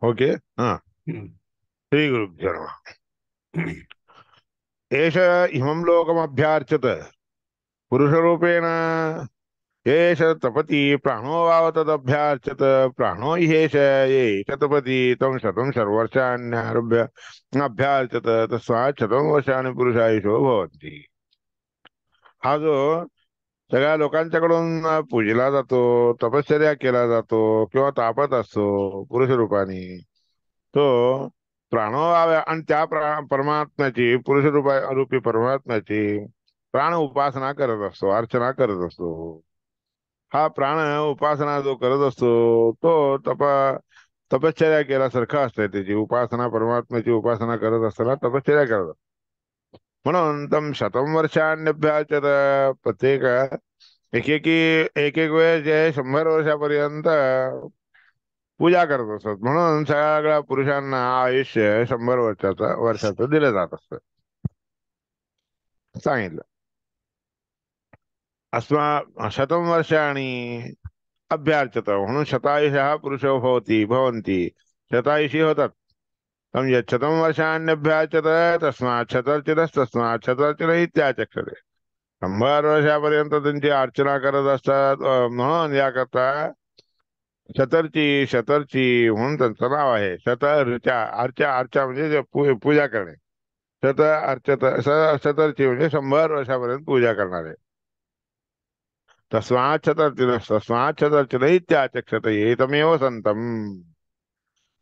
Okay. हा. हम्म। श्री गुरुभ्यो नमः. एष इमं लोकमभ्यार्चत पुरुषरूपेण एष तपति प्राणो वाव तदभ्यार्चत प्राणो ह्येष ये च तपति तं शतं शर्वर्षाण्यारभ्य अभ्यार्चत तस्मात् शतं वर्षाणि पुरुषायुषो भवन्ति. हा जो सगळ्या लोकांच्याकडून पूजला जातो, तपश्चर्या केला जातो किंवा तापत असतो पुरुष रूपाने, तो प्राणोभाव आणि त्या परमात्म्याची पुरुष रूपी परमात्म्याची प्राण उपासना करत असतो, अर्चना करत असतो. हा प्राण उपासना जो करत असतो तो तपश्चर्या केल्यासारखं असतंय. त्याची उपासना, परमात्म्याची उपासना करत असताना तपश्चर्या करत असतो. म्हणून तम शतम वर्षान्यभ्याचत, प्रत्येक एकेकी एक एक वेळ जे 100 वर्षापर्यंत पूजा करत असतात. म्हणून सगळ्या पुरुषांना आयुष्य 100 वर्षाचं दिलं जात असतं, सांगितलं. अस्मा शतं वर्षाणि अभ्यार्चत, म्हणून शतायुषः पुरुषो भवन्ति, शतायुषी होतात. तम यच्छतं वर्षाण्यभ्याचत तस्मात् शतर्चितस्तस्मात् शतर्चित इत्याचक्षते. 100 वर्षापर्यंत त्यांची अर्चना करत असतात. म्हणून याकरता शतर्ची म्हणून त्यांचं नाव आहे. शतर्चा, अर्चा, अर्चा म्हणजे पूजा करणे. शतर्ची म्हणजे 100 वर्षापर्यंत पूजा करणारे. तस्मात् शतर्चित इत्याचक्षते एतमेव संतम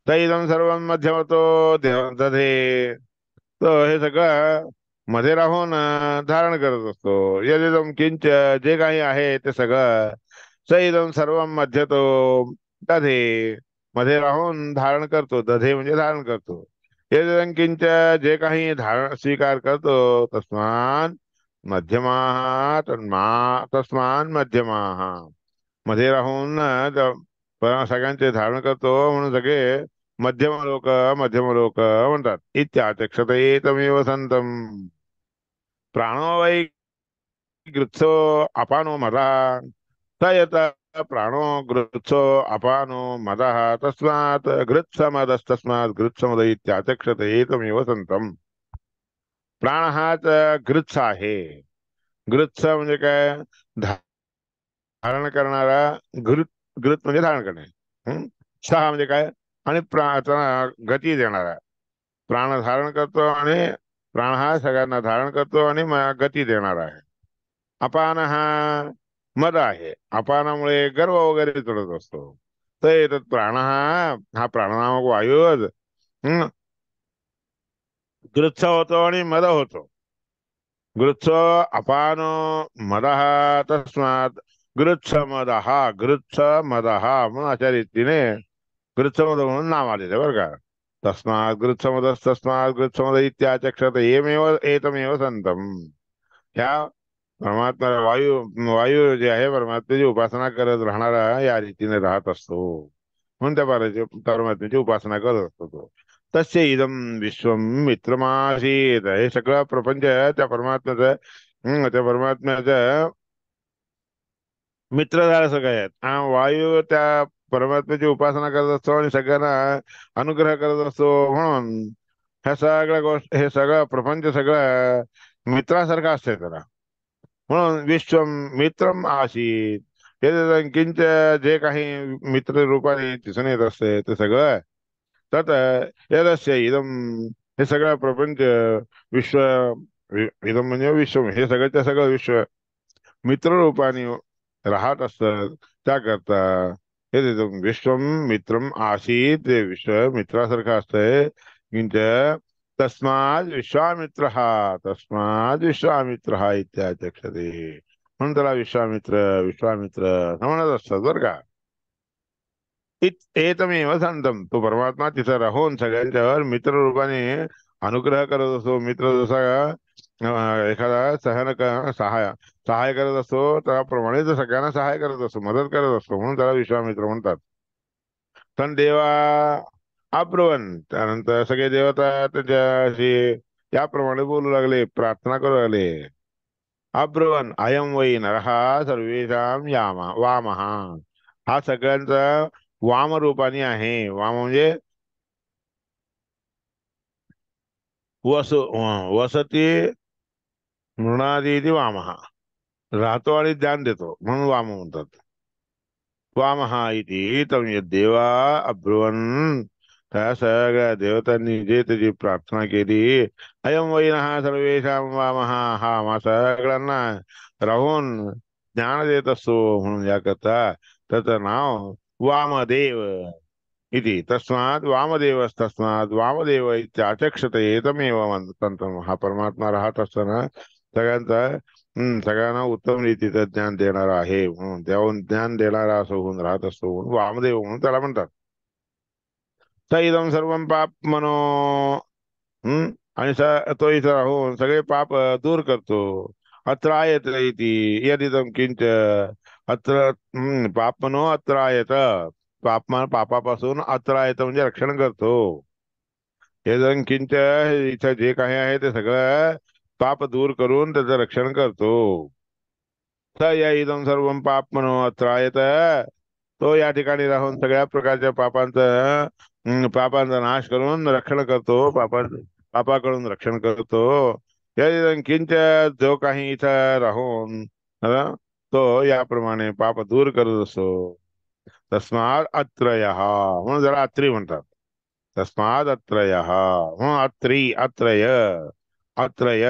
तैदं सर्वं मध्यमतो दधे. तर हे सगळं मध्ये राहून धारण करत असतो. यदिदं किंच, जे काही आहे ते सगळं, सैदं सर्व मध्यतो दधे, मध्ये राहून धारण करतो. दधे म्हणजे धारण करतो. यदिदं किंच, जे काही धारण स्वीकार करतो, तस्मान् तस्मान् मध्यमाः, मध्ये राहून सगळ्यांचे धारण करतो म्हणून सगळे मध्यम लोक म्हणतात. इत्याचक्षते तमेव संतम प्राणो वै गृत्सो अपानो मदा स यत प्राणो गृत्सो अपानो मदः तस्मात् गृत्समदस्तस्मात् गृत्समद इत्याचक्षते तमेव संतम. प्राण हाच गृत्स आहे. गृत्स म्हणजे काय? धारण करणारा. घृत, घृत म्हणजे धारण करणे. हं? सहा म्हणजे काय? आणि त्याला गती देणारा. प्राण धारण करतो आणि प्राण हा सगळ्यांना धारण करतो आणि गती देणारा आहे. अपान हा मद आहे. अपानामुळे गर्व वगैरे चढत असतो. तर येतात प्राण हा प्राणनामक वायू गृत्स होतो आणि मद होतो. गृत्स अपानो मदः तस्मात् गृत्स मदः, गृत्स मदः म्हणून अशा रीतीने गृत्समद म्हणून नाव आलेलं बरं का. तस्मात् गृत्समदस्तस्मात् गृत्समद इत्याचक्षत एतमेव संतम. ह्या परमात्मा वायू जे आहे परमात्म्याची उपासना करत राहणारा या रीतीने राहत असतो. म्हणून त्या परमात्म्याची उपासना करत असतो तो. तस्य इदम विश्वम मित्रमासीत. हे सगळं प्रपंच त्या परमात्म्याचं, त्या परमात्म्याचं मित्र झालं सगळे आहेत. हा वायू त्या परमात्म्याची उपासना करत असतो आणि सगळ्यांना अनुग्रह करत असतो. म्हणून ह्या सगळ्या गोष्ट, हे सगळं प्रपंच सगळं मित्रासारखं असतंय त्याला. म्हणून विश्वम मित्रम आसीत. हे किंच, जे काही मित्र रूपाने दिसून येत असते ते सगळं तत यदस्य इदम, हे सगळं प्रपंच विश्व, इदम म्हणजे विश्व, हे सगळं सगळं विश्व मित्र रूपाने राहत असत. त्याकरता हे विश्वम मित्रम आसीत, ते विश्व मित्रासारखं असतंय. किंच तस्माद विश्वामित्र इत्याचक्षते. म्हणून त्याला विश्वामित्र विश्वामित्र म्हणत असतात बरं का. एतमेव संतम, तो परमात्मा तिथं राहून सगळ्यांच्यावर मित्र रूपाने अनुग्रह करत असतो. मित्र जसा एखादा सहाय सहाय करत असतो त्याप्रमाणे तो सगळ्यांना सहाय करत असतो, मदत करत असतो. म्हणून त्याला विश्वामित्र म्हणतात. पण देवा अब्रुवन, त्यानंतर सगळे देवता त्याच्याशी याप्रमाणे बोलू लागले, प्रार्थना करू लागले. अब्रुवन अयम वै नरहा सर्वेषां वामहा. हा सगळ्यांचा वाम रूपाने आहे. वाम म्हणजे वसती मृणादी इति वामः. राहतो आणि ज्ञान देतो म्हणून वाम म्हणतात. वामः इति तं यद्देवा अब्रुवन्, त्या सगळ्या देवतांनी जे त्याची प्रार्थना केली, अयं वैनः सर्वेषां वामः, हा आम्हा सगळ्यांना राहून ज्ञान देत असतो म्हणून याकरता त्याचं नाव वामदेव इति. तस्मात् वामदेवस्तस्मात् वामदेव इत्याचक्षते तमेव तंत्रम. हा परमात्मा राहत असताना सगळ्यांचा सगळ्यांना उत्तम रीतीचं ज्ञान देणारा आहे म्हणून, त्याहून ज्ञान देणारा असं होऊन राहत असतो म्हणून वामदेव म्हणून त्याला म्हणतात. स इदं सर्वं पाप मनो. हम्म आणि तो इथं राहून सगळे पाप दूर करतो. अत्र आयत इति यदिदं किंच. अत्र पापमनो अत्र आयत. पापापासून अत्र आयत म्हणजे रक्षण करतो. यदं किंच इथं जे काही आहे ते सगळं पाप दूर करून त्याचं रक्षण करतो. स या इदं सर्वं पापमनो अत्र आयत. तो या ठिकाणी राहून सगळ्या प्रकारच्या पापांचा नाश करून रक्षण करतो. पापाकडून रक्षण करतो. या किंच जो काही इथं राहून तो याप्रमाणे पाप दूर करत असतो. तस्मात अत्रयः म्हणून जरा अत्री म्हणतात. तस्मात अत्रयः म्हणून अत्रय अत्रय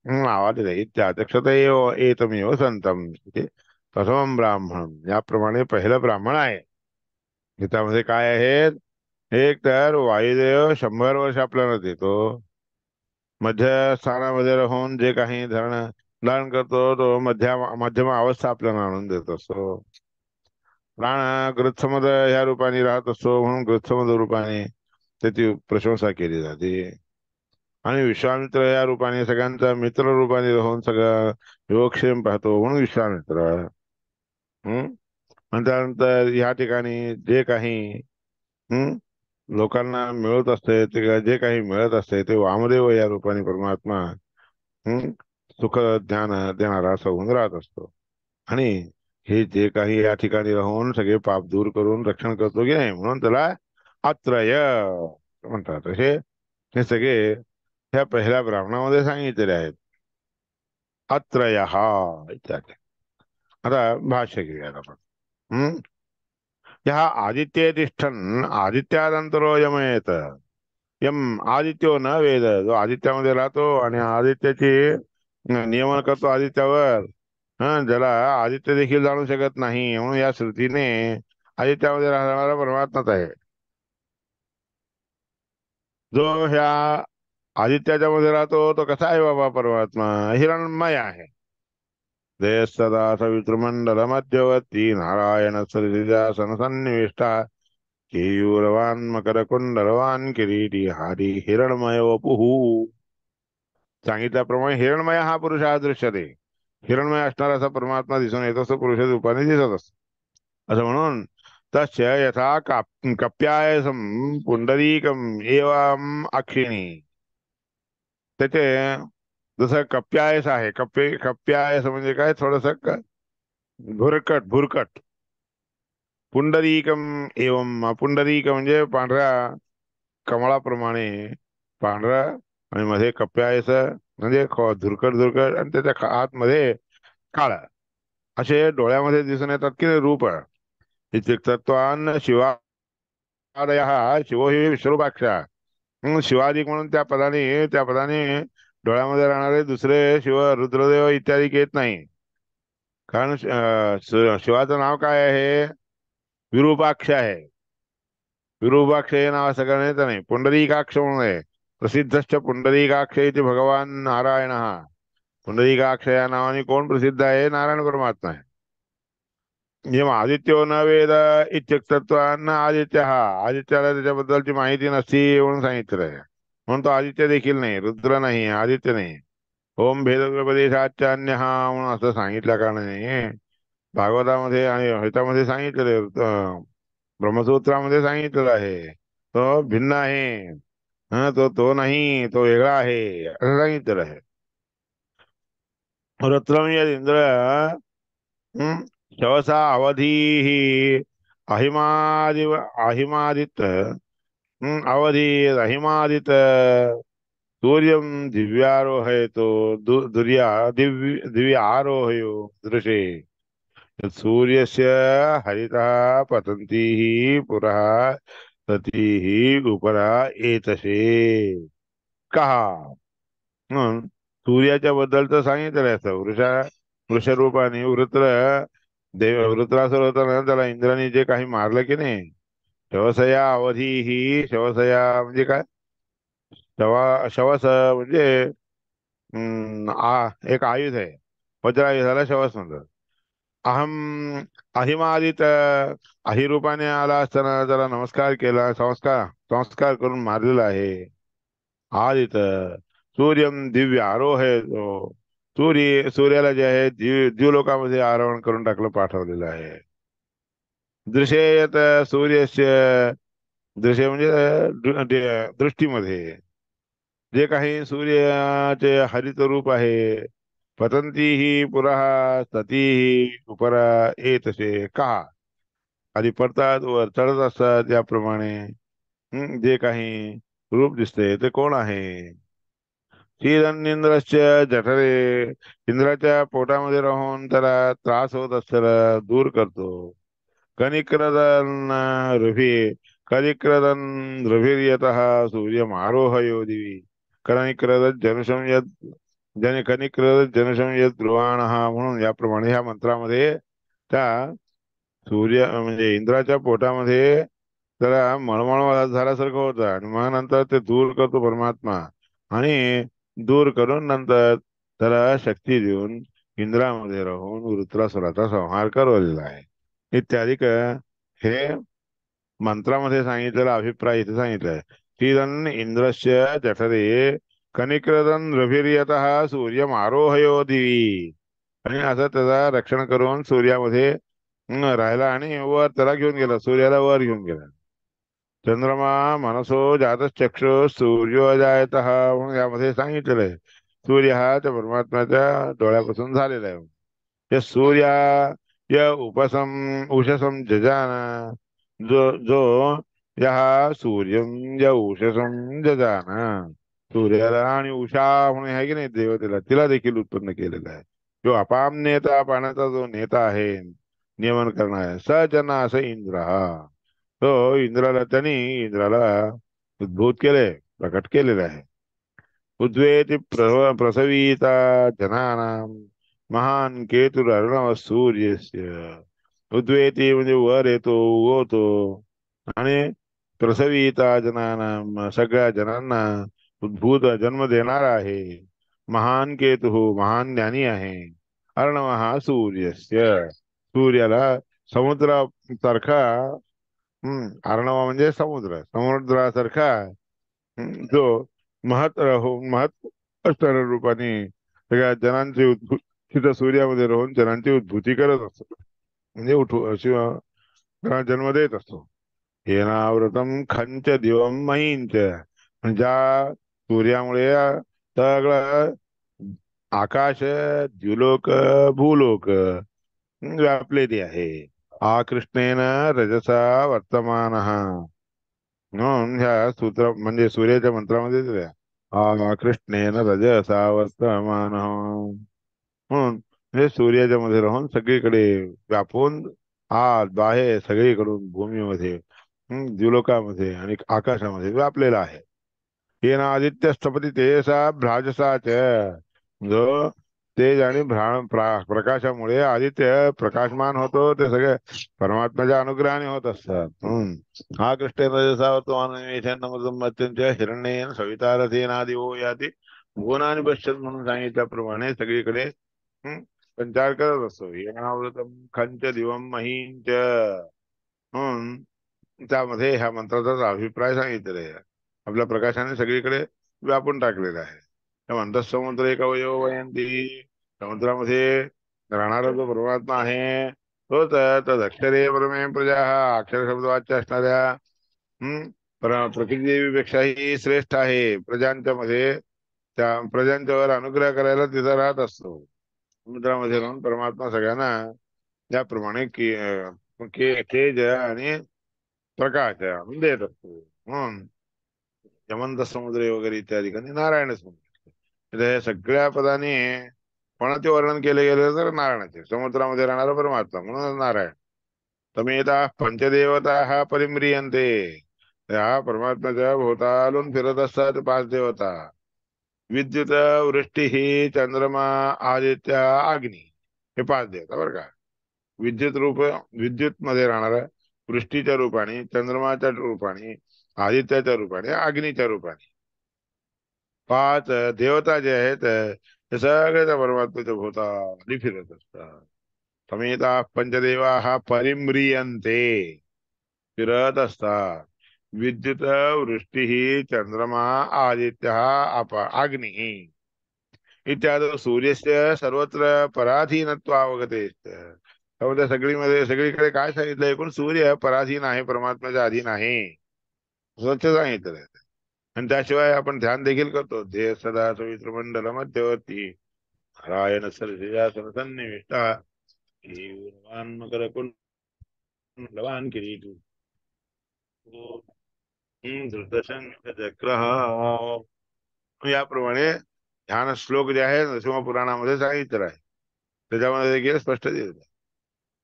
नावाले इत्याचक्षत एतमेव संतम इति प्रथमं ब्राह्मण. याप्रमाणे पहिलं ब्राह्मण आहे. गीतामध्ये काय आहेत? एक तर वायुदेव 100 वर्ष आपल्याला देतो. मध्य स्थानामध्ये राहून जे काही धारण करतो तो मध्यम अवस्था आपल्याला आणून देत असतो. प्राण गृत्समद ह्या रूपाने राहत असतो म्हणून गृत्समद रूपाने त्याची प्रशंसा केली जाते. आणि विश्वामित्र या रूपाने सगळ्यांचा मित्र रूपाने राहून सगळं योगक्षेम पाहतो म्हणून विश्वामित्र. हम्म आणि त्यानंतर या ठिकाणी जे काही हम्म लोकांना मिळत असते, ते जे काही मिळत असते ते वामदेव या रूपाने परमात्मा हम्म सुख ज्ञान देणारा असं होऊन राहत असतो. आणि हे जे काही या ठिकाणी राहून सगळे पाप दूर करून रक्षण करतो की नाही म्हणून त्याला अत्रय म्हणतात. हे सगळे ह्या पहिल्या ब्राह्मणामध्ये सांगितलेले आहेत. अत्रय इत्यादी. आता भाष्य घेऊयात आपण. हम्म यः आदित्ये तिष्ठन् आदित्यादंतरो यमयेत. यम आदित्यो न वेद. जो आदित्यामध्ये राहतो आणि आदित्याची नियमन करतो आदित्यावर, ज्याला आदित्य देखील जाणू शकत नाही म्हणून या श्रुतीने आदित्यामध्ये राहणारा परमात्माच आहे. जो ह्या आदित्याच्या मध्ये राहतो तो कसा आहे बाबा परमात्मा? हिरणमय आहे. ते सदा सवितृमंडल मध्यवर्ती नारायण सरिजासन सन्निविष्टा केयूरवान मकर कुंडलवान किरीटी हारी हिरणमय वपुः. सांगितल्याप्रमाणे हिरणमय हा पुरुष हा दृश्यते. हिरणमय असणारा असा परमात्मा दिसून येत असतो, पुरुष रूपाने दिसत असतो. असं म्हणून तस्य यथा कप्यायसम पुंडरीकम एवं अक्षिणी. त्याचे जसं कप्यायस आहे. कप्यायस म्हणजे काय? थोडस भुरकट भुरकट. पुंडरीकम एवं पुंडरीक म्हणजे पांढऱ्या कमळाप्रमाणे पांढरा आणि मध्ये कप्यायस म्हणजे धुरकट धुरकट आणि त्याच्या आतमध्ये काळा. असे डोळ्यामध्ये दिसून येतात की रूप. इत्युक्तत्वान् शिवादयः शिवो हि विश्वरूपाक्ष. शिवादिक म्हणून त्या पदाने डोळ्यामध्ये राहणारे दुसरे शिव रुद्रदेव इत्यादी येत नाही. कारण शिवाचं नाव काय आहे? विरूपाक्ष आहे. विरूपाक्ष हे नाव असं करण्यात नाही. पुंडरीकाक्ष म्हणून आहे. प्रसिद्धश्च पुंडरीकाक्ष इति भगवान नारायण. पुंडरीकाक्ष या नावाने कोण प्रसिद्ध आहे? नारायण परमात्मा आहे. जेव्हा आदित्यो न वेद इत्युक्तत्वान्न आदित्य. आदित्याला त्याच्याबद्दलची माहिती नसती म्हणून सांगितलं आहे. म्हणून तो आदित्य देखील नाही, रुद्र नाही, आदित्य नाही. ओम भेदोपदेशाचान्य म्हणून असं सांगितल्या कारणाने भागवतामध्ये आणि ह्याच्यामध्ये सांगितलेले, ब्रह्मसूत्रामध्ये सांगितलेलं आहे तो भिन्न आहे. तो तो नाही, तो वेगळा आहे असं सांगितलेलं आहे. रुद्रम यद इंद्र शवसा अवधी अहिमादि अहिमादित अवधी अहिमादित सूर्यं दिव्यारोहयतो दिव्य आरोहयो दृशे सूर्यस्य हरितः पतन्तीः पुरः सतीः उपरा एतशे कहा. म्हणून सूर्याच्या बद्दल तर सांगितलं असतं. वृषरूपाने वृत्रासुर होता ना, त्याला इंद्राने जे काही मारलं की नाही, शवसया अवधी ही शवसया म्हणजे काय, शवस म्हणजे एक आयुध आहे. वज्रायुधाला शवस म्हणतात. अहम अहिमादित अहिरूपाने आला असताना त्याला नमस्कार केला, संस्कार संस्कार करून मारलेला आहे. आदित सूर्यम दिव्य आरोह आहे तो. सूर्याला जे आहे द्युलोकामध्ये आरोहण करून टाकलं, पाठवलेलं आहे. दृश्येयत सूर्यस्य दृश्य म्हणजे दृष्टीमध्ये जे काही सूर्याचे हरित रूप आहे. पतंती ही पुरः सती ही उपरा येतसे का. आधी पडतात वर चढत असतात याप्रमाणे. जे काही रूप दिसते ते कोण आहे. श्रीरन्निंद्रस्य जठरे इंद्राच्या पोटामध्ये राहून त्याला त्रास होत असताना दूर करतो. कनिक्रदन रवी कनिक्रदन रविर्यतः सूर्यमारोहयो दिवी. कनिक्रदत जनुषम यद कनिक्रदत जनुषम यद ब्रुवाणः. म्हणून याप्रमाणे ह्या मंत्रामध्ये त्या सूर्य म्हणजे इंद्राच्या पोटामध्ये त्याला मळमळ झाल्यासारखं होतं, आणि मग नंतर ते दूर करतो परमात्मा. आणि दूर करून नंतर त्याला शक्ती देऊन इंद्रामध्ये राहून वृत्रासुराचा संहार करवलेला आहे. इत्यादी हे मंत्रामध्ये सांगितलेला अभिप्राय इथे सांगितलाय. श्रीरन इंद्रस्य जठरे कनिक्रदन रभिर्यतः सूर्यम आरोहयो दिवी. आणि असं त्याचा रक्षण करून सूर्यामध्ये राहिला, आणि वर त्याला घेऊन गेला, सूर्याला वर घेऊन गेला. चंद्रमा मनसो जातश्चक्षु सूर्यो जायतः. म्हणून यामध्ये सांगितलेलं आहे, सूर्य हा त्या परमात्म्याच्या डोळ्यापासून झालेला आहे. या सूर्या या उषसम जजान. जो या सूर्यम या उषसम जजान. सूर्याला आणि उषा म्हणून आहे की नाही देवतेला, तिला देखील उत्पन्न केलेला आहे. जो अपाम नेता, पाण्याचा जो नेता आहे, नियमन करणारा स जना असं इंद्र हा. तो इंद्राला उद्भूत केले, प्रकट केलेले आहे. उद्वेति प्रसवीता जनानां महान केतुरर्णव सूर्यस्य. उद्वेती म्हणजे वर येतो, उगवतो. आणि प्रसवीता जनानां सगळ्या जनांना उद्भूत जन्म देणारा आहे. महान केतु महान ज्ञानी आहे. अर्णव हा सूर्यस्य. सूर्याला समुद्रासारखा, अर्णव म्हणजे समुद्र, समुद्रासारखा जो महत असणाऱ्या रूपाने सगळ्या जनांची तिथं सूर्यामध्ये राहून जनांची उद्भूती करत असतो. म्हणजे जन्म देत असतो. येनावृतम खंच दिवम महींच. म्हणजे ज्या सूर्यामुळे सगळं आकाश, द्युलोक, भूलोक व्यापलेली आहे. कृष्णेन रजसा वर्तमान. म्हणून ह्या सूत्र म्हणजे सूर्याच्या मंत्रामध्ये दिलंय. कृष्णेन रजसा वर्तमान. म्हणून हे सूर्याच्या मध्ये राहून सगळीकडे व्यापून आत बाहेर सगळीकडून भूमीमध्ये, द्युलोकामध्ये आणि आकाशामध्ये व्यापलेला आहे. येन आदित्य स्थपती तेजसा भ्राजसा च. जो तेज आणि प्रकाशामुळे आदित्य प्रकाशमान होतो, ते सगळे परमात्म्याच्या अनुग्रहाने होत असतात. हा कृष्ण रजसा वर्तमान हिरण्येन सवितारथेनादिवो याती भुवनानि पश्यत. म्हणून सांगितल्याप्रमाणे सगळीकडे संचार करत असतो. येनावृतम खंच दिवम महींच. म्हणून त्यामध्ये ह्या मंत्राचा अभिप्राय सांगितलेला आहे. आपल्या प्रकाशाने सगळीकडे व्यापून टाकलेला आहे. त्या म्हणतात समुद्र एक अवयव वयंती. समुद्रामध्ये राहणारा जो परमात्मा आहे तोच अक्षरे परमे प्रजा, हा अक्षर शब्दवाच्य असणाऱ्या प्रकृतीदेवीपेक्षाही श्रेष्ठ आहे. प्रजांच्या मध्ये त्या प्रजांच्यावर अनुग्रह करायला तिथं राहत असतो. समुद्रामध्ये राहून परमात्मा सगळ्यांना त्याप्रमाणे तेज आणि प्रकाश देत असतो. म्हणून यमंत समुद्रे वगैरे इत्यादी ठिकाणी नारायण समुद्र. म्हणजे हे सगळ्या पदाने कोणाचे वर्णन केले गेले तर नारायणाचे, समुद्रामध्ये राहणारा परमात्मा म्हणून नारायण. तमेता पंचदेवता हा परिम्रियंते. त्या परमात्म्याच्या भोवतालून फिरत असतात पाच देवता. विद्युत, वृष्टी ही, चंद्रमा, आदित्य, अग्नी, हे पाच देवता बरं का. विद्युत रूप, विद्युत मध्ये राहणारा, वृष्टीच्या रूपाने, चंद्रमाच्या रूपाने, आदित्याच्या रूपाने, अग्नीच्या रूपाने पाच देवता जे आहेत ते सगळे त्या परमात्म्याच्या भोवताली फिरत असतात. समेता पंचदेवा हा परिम्रियंते, फिरत असतात. विद्युत, वृष्टी ही, चंद्रमा, आदित्य, अग्नि इत्यादी सूर्यस्य सर्वत्र पराधीनत्वावगते. त्यामध्ये सगळीकडे काय सांगितलं, एकूण सूर्य पराधीन आहे, परमात्म्याच्या अधीन आहे, स्वच्छ सांगितलं. आणि त्याशिवाय आपण ध्यान देखील करतो, देह सदा सवित्र मंडल मध्यवर्ती नारायण सरसिजासन सन्निविष्टा मकर कुंडलवान किरीटी धृतशंख चक्र, याप्रमाणे ध्यान श्लोक जे आहे नरसिंह पुराणामध्ये सांगितलं आहे. त्याच्यामध्ये देखील स्पष्ट दिलं.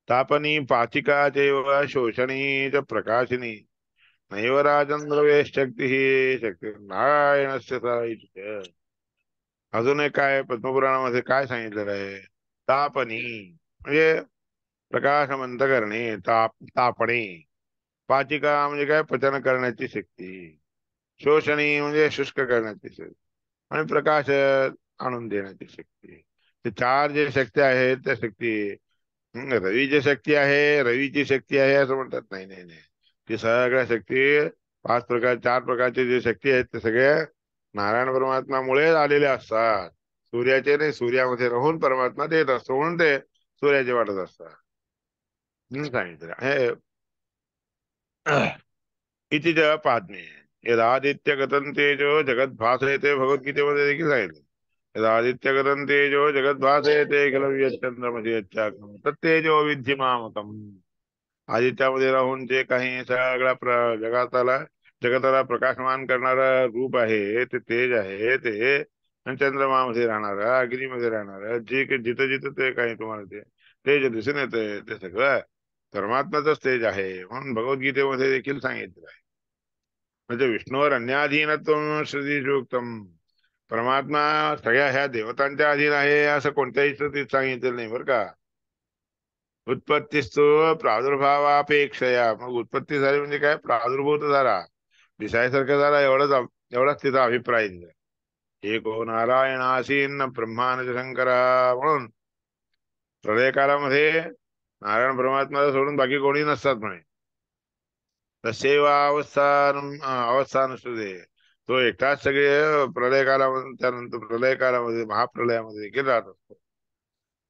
तापनी पाचिका चैव शोषणी च प्रकाशिनी नैव राजन शक्ती ही शक्ती नारायणस्य सा. अजून एक काय पद्मपुराणामध्ये काय सांगितलेलं आहे, तापनी म्हणजे प्रकाशमंत करणे, तापणे. पाचिका म्हणजे काय, पचन करण्याची शक्ती. शोषणी म्हणजे शुष्क करण्याची शक्ती. आणि प्रकाश आणून देण्याची शक्ती. ते चार जे शक्ती आहेत त्या शक्ती, रवीची शक्ती आहे, रवीची शक्ती आहे असं म्हणतात, नाही नाही नाही. ती सगळ्या शक्ती, पाच प्रकार, चार प्रकारचे जे शक्ती आहेत ते सगळे नारायण परमात्म्यामुळे आलेले असतात. सूर्याचे नाही, सूर्यामध्ये राहून परमात्मा देत असतो, म्हणून ते सूर्याचे वाटत असतात. सांगितलं हे इति च पादमे यदादित्य गतं तेजो जगत भासयते, भगवद्गीतेमध्ये देखील सांगितलं. यदादित्य गतं तेजो जगत भासयते खलु यच्चंद्रमसि यच्चाग्निः तत्तेजो विद्धि मामकम्. आदित्यामध्ये राहून जे काही सगळ्या जगताला प्रकाशमान करणारा रूप आहे, ते तेज आहे ते. आणि चंद्रमामध्ये राहणार, अग्नीमध्ये राहणार, जे जिथं जिथं ते काही तुम्हाला ते तेज दिसून येते, ते सगळं परमात्माच तेज आहे, म्हणून भगवद्गीतेमध्ये देखील सांगितलं आहे. म्हणजे विष्णूवर अन्याधीनत्व श्रुतीयुक्तम. परमात्मा सगळ्या ह्या देवतांच्या अधीन आहे असं कोणत्याही श्रुतीत सांगितलेलं नाही बरं का. उत्पत्तीस्तु प्रादुर्भावापेक्षया, मग उत्पत्ती झाली म्हणजे काय, प्रादुर्भूत झाला, दिसायसारखं झाला, एवढाच तिचा अभिप्राय दिला. एको नारायण आसीन ब्रह्मानच शंकरा, म्हणून प्रलय कालामध्ये नारायण परमात्म्याला सोडून बाकी कोणी नसतात म्हणे. तसेव अवस्थान दे, तो एकटाच सगळे प्रलय कालामध्ये, त्यानंतर प्रलय कालामध्ये महाप्रलयामध्ये देखील राहत असतो.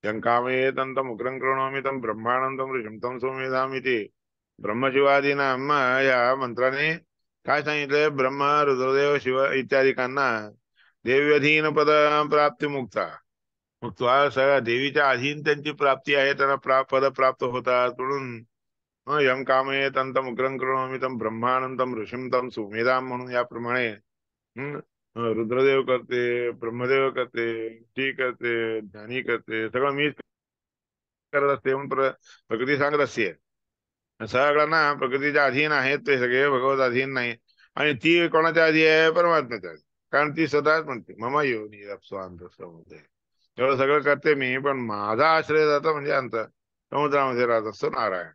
यंकामये तंतम उग्रं कृणोमि तं ब्रह्मानंदम ऋषिं तं सोमेधामिति. ब्रह्मशिवादीनाम या मंत्राने काय सांगितलंय, ब्रह्म, रुद्रदेव, शिव इत्यादिकांना देव्यधीन पद प्राप्ती मुक्ता. मग तुला सगळ्या देवीच्या अधीन त्यांची प्राप्ती आहे, त्यांना पद प्राप्त होतात, म्हणून यम कामये तंतम उग्रं कृणोमि तं ब्रह्मानंदम ऋषिं तं सुमेधाम, म्हणून याप्रमाणे रुद्रदेव करते, ब्रह्मदेव करते, ती करते, ज्ञानी करते, सगळं मी करत असते, म्हणून प्रकृती सांगत असते. सगळ्यांना प्रकृतीच्या अधीन आहेत ते सगळे, भगवत अधीन नाही. आणि ती कोणाच्या आधी आहे, परमात्म्याच्या आधी. कारण ती स्वतःच म्हणते मम योनी स्वांत समुद्र. एवढं सगळं करते मी, पण माझा आश्रय जातो म्हणजे अंत समुद्रामध्ये राहत असतो नारायण.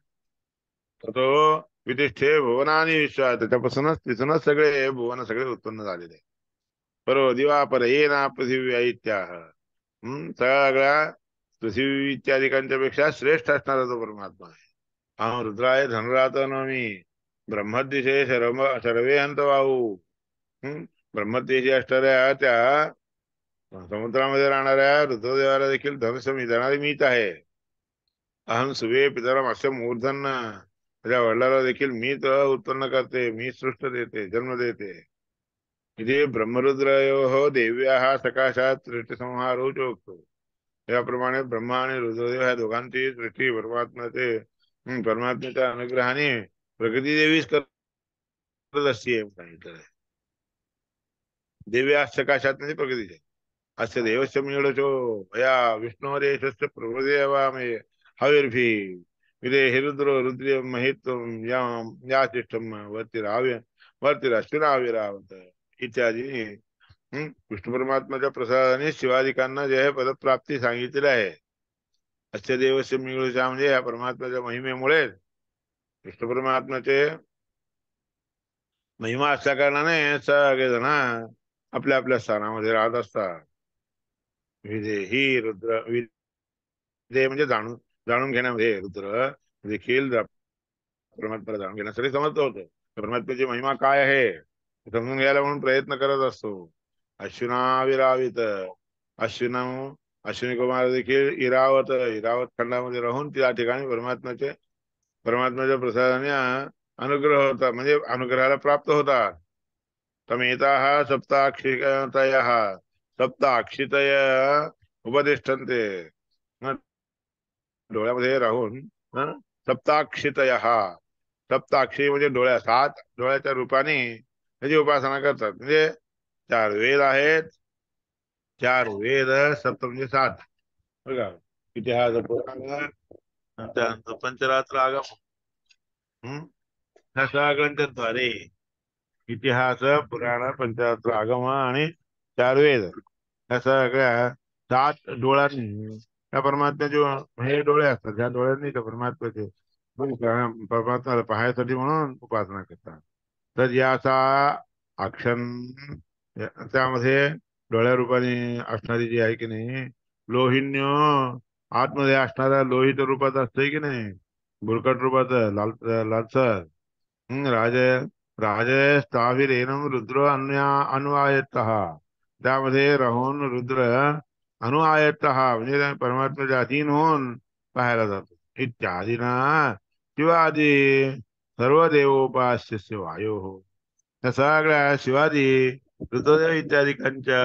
तर तो विधिष्ठे भुवनानी विश्वास, त्याच्यापासूनच तिथूनच सगळे भुवन सगळे उत्पन्न झालेले. बरोबर, दिवापर ये ना पृथ्वी इत्याह. सगळ्या पृथ्वी इत्यादिकांच्या पेक्षा श्रेष्ठ असणारा तो परमात्मा आहे. हा रुद्राय धनुरातनोमी ब्रह्मदिशे सर्वे अंत वाहू. ब्रह्मदेशी असणाऱ्या त्या समुद्रामध्ये राहणाऱ्या रुद्रदेवाला देखील धनुष्य मी देणारी मीच आहे. अहम सुवे पितरम असे मूर्धन, त्याच्या वडिलाला देखील मीच उत्पन्न करते, मी सृष्ट देते, जन्म देते. इथे ब्रह्मरुद्रयो देव्या सकाशात सृष्टी संहारो चोखतो. याप्रमाणे ब्रह्मा आणि रुद्रदेव ह्या दोघांची सृष्टी परमात्म्याच्या अनुग्रहाने प्रकृती देवीच करत असते सांगितलं. दिव्या सकाशात म्हणजे प्रकृतीचे अस्य देवस्य मीळचो भया विष्णोरेशस्य प्रभुदेवामे हविर्भि विदेहि रुद्रो रुद्रिय महित्वं याचिष्टम वर्तिराश्विनाविरावत इत्यादी विष्णू परमात्माच्या प्रसादाने शिवादिकांना जे आहे पदप्राप्ती सांगितलेली आहे. अस्य देवस्य मीळचा म्हणजे या परमात्म्याच्या महिमेमुळे विष्णू परमात्म्याचे महिमा असल्या कारणाने सगळेजण आपल्या आपल्या स्थानामध्ये राहत असतात. विदेही रुद्र विदे म्हणजे जाणून जाणून घेण्यामध्ये रुद्र देखील परमात्म्याला जाणून घेण्यासाठी समर्थ होतो. परमात्म्याची महिमा काय आहे हे समजून घ्यायला म्हणून प्रयत्न करत असतो. अश्विनाविरावित अश्विन अश्विनी कुमार देखील इरावत इरावत खंडामध्ये राहून त्या ठिकाणी परमात्म्याच्या प्रसादाने अनुग्रह होता म्हणजे अनुग्रहाला प्राप्त होतात. तमेता सप्ताक्षितय सप्ताक्षितय उपदिष्टन्ते डोळ्यामध्ये राहून सप्ताक्षितय सप्ताक्षी म्हणजे डोळ्या 7 डोळ्याच्या रूपाने त्याची उपासना करतात. म्हणजे 4 वेद आहेत. 4 वेद सप्त म्हणजे 7 बघा. इतिहास पुराण त्यानंतर पंचरात्र आगम ह्या सगळ्यांच्या द्वारे इतिहास पुराण पंचरात्र आगम आणि 4 वेद ह्या सगळ्या 7 डोळ्यांनी त्या परमात्म्याचे हे डोळे असतात. त्या डोळ्यांनी त्या परमात्म्याचे परमात्म्याला पाहायसाठी म्हणून उपासना करतात. तर याचा अक्षण त्यामध्ये डोळ्या रूपाने असणारी जी आहे की नाही लोहिन्य आतमध्ये असणाऱ्या लोहित रूपात असतंय की नाही बुरकट रूपात लालसर राजे राजे स्थाविरेनम रुद्र अन्वायत त्यामध्ये राहून रुद्र अनुआयत म्हणजे परमात्म्याच्या अधीन होऊन पाहायला जातो. इत्यादी ना शिवादी सर्व देवोपास्य वायो हो त्या सगळ्या शिवादी ऋतुदेव इत्यादिकांच्या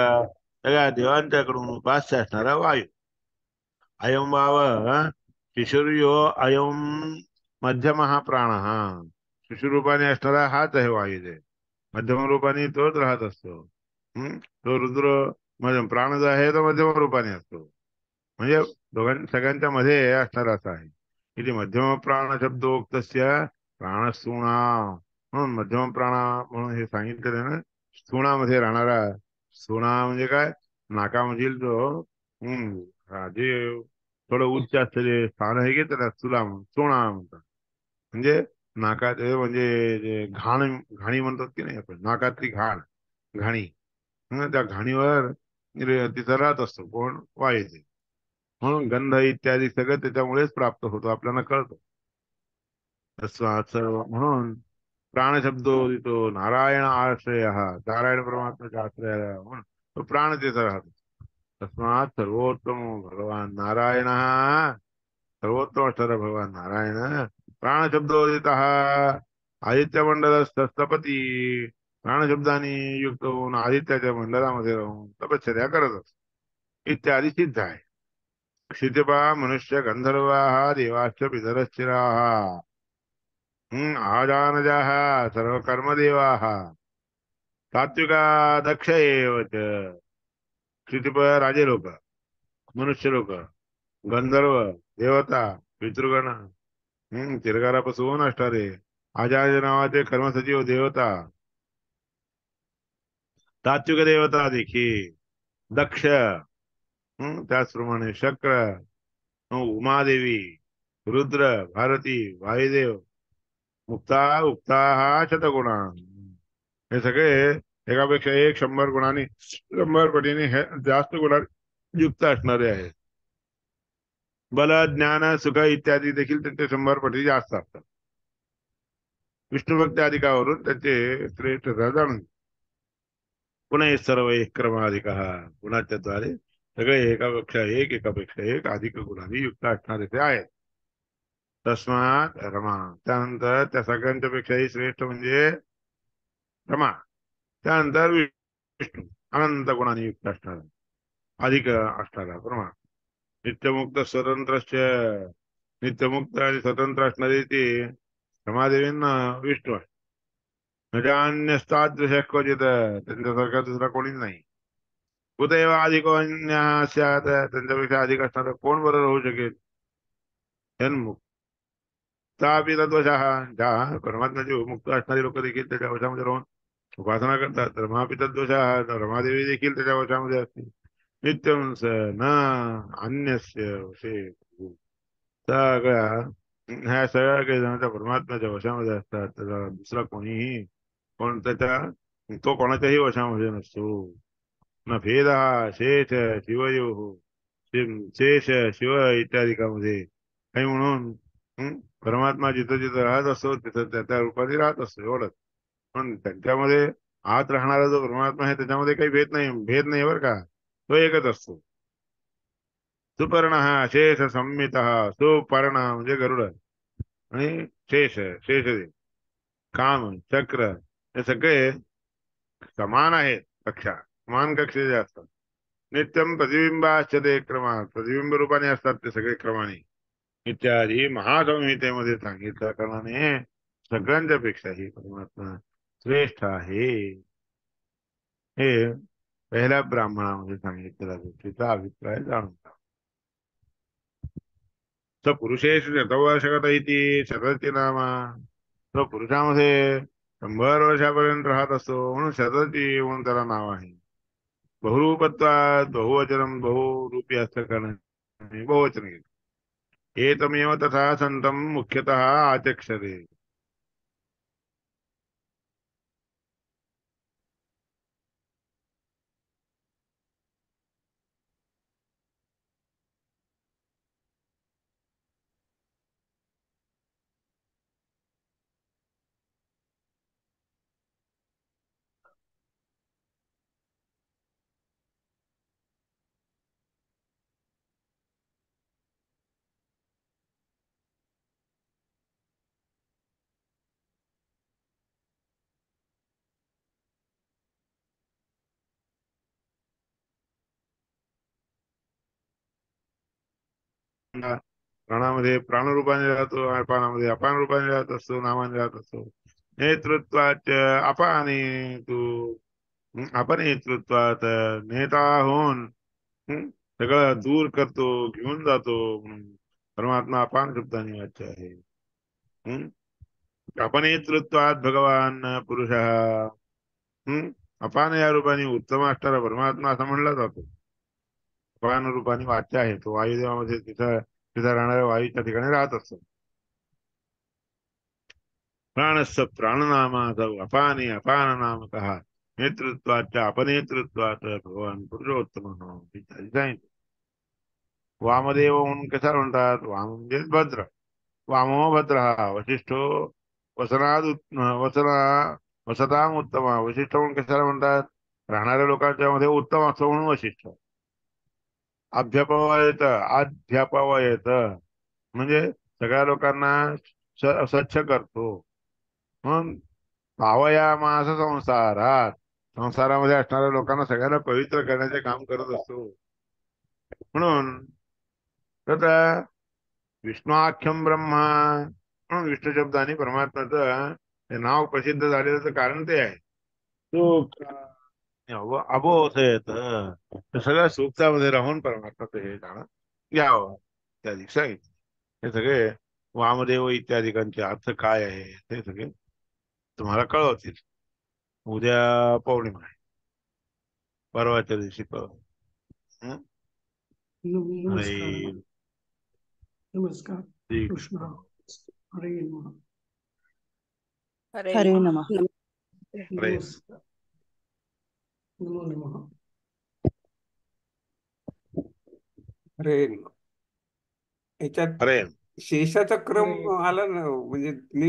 सगळ्या देवांच्याकडून उपास्य असणारा वायू अयम वाव शिशुर्यो अयम मध्यम हा प्राण शिशुरूपाने असणारा हाच आहे वायुदेव. मध्यम रूपाने तोच राहत असतो. तो रुद्र मध्यम प्राण जो आहे तो मध्यम रूपाने असतो. म्हणजे सगळ्यांच्या मध्ये असणारा असा आहे. इथे मध्यम प्राण शब्दोक्त प्राणस्तुणा म्हणून मध्यम प्राणा म्हणून हे सांगितलेलं ना. स्तुणामध्ये राहणारा स्तुणा म्हणजे काय नाकामधील जो जे थोडं उच्च असलेले स्थान आहे की त्याला स्तुणा म्हणतात. म्हणजे नाकात म्हणजे जे घाणी म्हणतात की नाही आपण नाकातली घाणी त्या घाणीवर तिथं राहत असतो कोण वायूचे. म्हणून गंध इत्यादी सगळं त्याच्यामुळेच प्राप्त होतो आपल्याला कळतं. म्हणून प्राणशब्दो तो नारायण आश्रय नारायण परमात्म्याच्या आश्रयाला म्हणून तो प्राण तिथं राहतो. तस्मात सर्वोत्तम भगवान नारायण सर्वोत्तम असणारा भगवान नारायण प्राणशब्दोदित आदित्य मंडल सप्तपती प्राणशब्दाने युक्त होऊन आदित्याच्या मंडळामध्ये राहून तपश्चर्या करत असतो इत्यादी सिद्ध आहे. क्षितिपा मनुष्य गंधर्वा देवाश्च पितरश्चिरा आजानजा सर्व कर्मदेवा सात्विका दक्ष एव क्षितिप राजे लोक मनुष्य लोक गंधर्व देवता पितृगण तिरगारापासून असणारे आचार्य नावाचे कर्मसचिव देवता सात्विक देवता देखील दक्ष त्याचप्रमाणे शक्र उमादेवी रुद्र भारती वायुदेव मुक्ता उक्ता शतगुणा हे सगळे एकापेक्षा एक 100 गुणांनी 100 पटीने जास्त गुणा युक्त असणारे आहेत. बल ज्ञान सुख इत्यादी देखील त्यांचे 100 पटी जास्त असतात. विष्णू भक्ती अधिकावरून त्याचे श्रेष्ठता जाणून पुन्हा सर्व एक क्रमाधिक गुणाच्या द्वारे सगळे एकापेक्षा एक अधिक गुणांनी युक्त असणारे ते आहेत. तस्मात रमा त्यानंतर त्या सगळ्यांच्या पेक्षाही श्रेष्ठ म्हणजे रमा त्यानंतर विष्णू अनंत गुणांनी युक्त असणारा अधिक असणारा रमा नित्यमुक्त स्वतंत्र नित्यमुक्त आणि स्वतंत्र असणारे ते रमादेवींना विष्णू आहे. अन्यस्तादृश क्वचित, त्यांच्यासारखा दुसरा कोणीच नाही. कुतैव अधिको अन्यः स्यात्, त्यांच्यापेक्षा अधिक असणारा कोण बरं होऊ शकेल. तन्मुक्तापि तद्वशः, ज्या परमात्म्याचे मुक्त असणारी लोक देखील त्याच्या वशामध्ये राहून उपासना करतात. रमापि तद्वशः, रमादेवी देखील त्याच्या वशामध्ये असते. नित्यं स न अन्यस्य वशे. सगळ्या ह्या सगळ्या काही जण त्या परमात्म्याच्या वशामध्ये असतात. त्याचा दुसरा कोणीही कोण त्याच्या तो कोणाच्याही वशामध्ये नसतो. न भेद शेष शिवयो, शेष शिव इत्यादिकामध्ये काही म्हणून परमात्मा जिथं जिथं राहत असतो तिथं त्या त्या रूपाने राहत असतो एवढंच. पण त्यांच्यामध्ये आत राहणारा जो परमात्मा आहे त्याच्यामध्ये काही भेद नाही बरं का. तो एकच असतो. सुपर्ण शेष संमित, सुपर्ण म्हणजे गरुड, आणि शेष काम चक्र हे सगळे समान आहेत. कक्षा समान कक्षेचे असतात. नित्यम प्रतिबिंबाश्च ते क्रमात, प्रतिबिंब रूपाने असतात ते सगळे क्रमाने. इत्यादी महासंहितेमध्ये सांगितल्या कारणाने सगळ्यांच्या पेक्षाही परमात्मा श्रेष्ठ आहे. हे पहिल्या ब्राह्मणामध्ये सांगितलेल्या गोष्टीचा अभिप्राय जाणून घ्या. स पुरुषेश शतवर्षगत इति शतती नामा. तो पुरुषामध्ये 100 वर्षापर्यंत राहत असतो म्हणून शतती म्हणून त्याला नाव आहे. बहुरूपत्वात बहुवचनम, बहुरूपी असल्या कारणाने बहुवचन घेतले. एतमेव तथा संतम मुख्यतः आचक्षते. प्राणामध्ये प्राणरूपाने राहतो, अपानामध्ये अपान रूपाने राहत असतो, नामाने राहत असतो. नेतृत्वाच अपाने तू, आपण नेतृत्वात नेता होऊन सगळं दूर करतो, घेऊन जातो म्हणून परमात्मा अपान शब्दाने वाच्य आहे. हम्म आपण नेतृत्वात भगवान पुरुष, अपान या रूपाने उत्तम असणारा परमात्मा असा म्हणला जातो. अपान रूपाने वाच्य आहे तो वायुदेवामध्ये, तिथं तिथं राहणाऱ्या वायूच्या ठिकाणी राहत असतो. प्राणस्स प्राणनामाचा अपाने अपान नामकः, नेतृत्वाच्या अपनेतृत्वात भगवान पुरुषोत्तम इत्यादी सांगितले. वामदेव म्हणून कशाला म्हणतात. वाम म्हणजे भद्र. वामो भद्र वशिष्ठो वसनाद वसना वसताम उत्तम. वशिष्ठ म्हणून कशाला म्हणतात. राहणाऱ्या लोकांच्या मध्ये उत्तम असतो म्हणून वशिष्ठ. अध्यापवयत अध्यापवयत म्हणजे सगळ्या लोकांना स्वच्छ करतो. म्हणून भावयामास संसारात, संसारामध्ये असणाऱ्या लोकांना सगळ्यांना पवित्र करण्याचे काम करत असतो. म्हणून तर विष्णुआख्यम ब्रह्मा म्हणून विष्णू शब्दाने परमात्म्याचं ते नाव प्रसिद्ध झालेलं कारण ते आहे. तो अबोधयत, तर सगळ्या सुप्तामध्ये राहून परमात्माचं हे जाणं घ्यावं इत्यादी सांगितलं. हे सगळे वामदेव इत्यादिकांचे अर्थ काय आहे ते सगळे तुम्हाला कळवतील. उद्या पौर्णिमा आहे, परवाच्या दिवशी हं? नमस्कार. हरे नमस्कार. श्री कृष्ण हरे नमः. हरे हरे नमः. नमः. हरे नमस्कार. नमो नमः. अरे याच्यात हरे शेषाचा क्रम हरे आला ना, म्हणजे